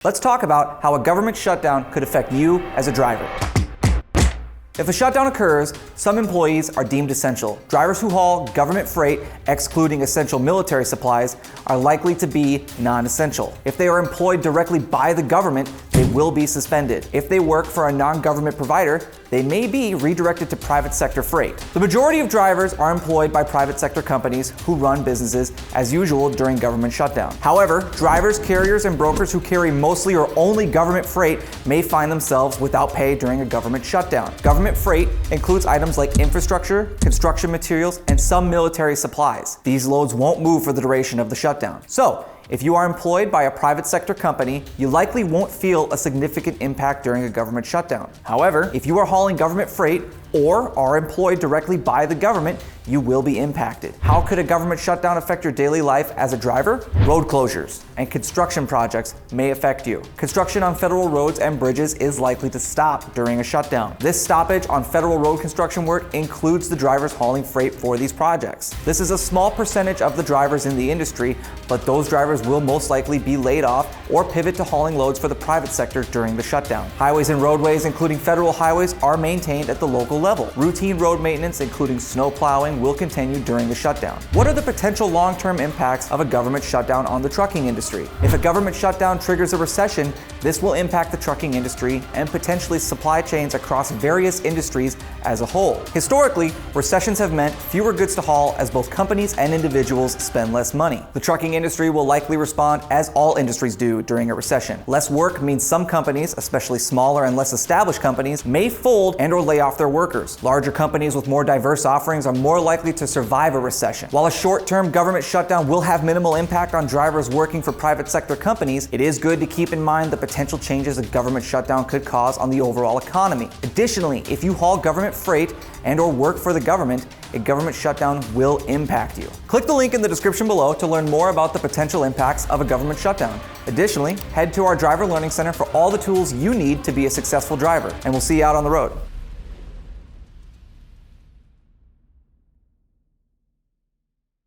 Let's talk about how a government shutdown could affect you as a driver. If a shutdown occurs, some employees are deemed essential. Drivers who haul government freight, excluding essential military supplies, are likely to be non-essential. If they are employed directly by the government, they will be suspended. If they work for a non-government provider, they may be redirected to private sector freight. The majority of drivers are employed by private sector companies who run businesses as usual during government shutdown. However, drivers, carriers, and brokers who carry mostly or only government freight may find themselves without pay during a government shutdown. Government freight includes items like infrastructure, construction materials, and some military supplies. These loads won't move for the duration of the shutdown. So, if you are employed by a private sector company, you likely won't feel a significant impact during a government shutdown. However, if you are hauling government freight or are employed directly by the government, you will be impacted. How could a government shutdown affect your daily life as a driver? Road closures and construction projects may affect you. Construction on federal roads and bridges is likely to stop during a shutdown. This stoppage on federal road construction work includes the drivers hauling freight for these projects. This is a small percentage of the drivers in the industry, but those drivers will most likely be laid off or pivot to hauling loads for the private sector during the shutdown. Highways and roadways, including federal highways, are maintained at the local level. Routine road maintenance, including snow plowing, will continue during the shutdown. What are the potential long-term impacts of a government shutdown on the trucking industry? If a government shutdown triggers a recession, this will impact the trucking industry and potentially supply chains across various industries as a whole. Historically, recessions have meant fewer goods to haul as both companies and individuals spend less money. The trucking industry will likely respond as all industries do during a recession. Less work means some companies, especially smaller and less established companies, may fold and or lay off their workers. Larger companies with more diverse offerings are more likely to survive a recession. While a short-term government shutdown will have minimal impact on drivers working for private sector companies, it is good to keep in mind the potential changes a government shutdown could cause on the overall economy. Additionally, if you haul government freight and or work for the government, a government shutdown will impact you. Click the link in the description below to learn more about the potential impacts of a government shutdown. Additionally, head to our Driver Learning Center for all the tools you need to be a successful driver, and we'll see you out on the road.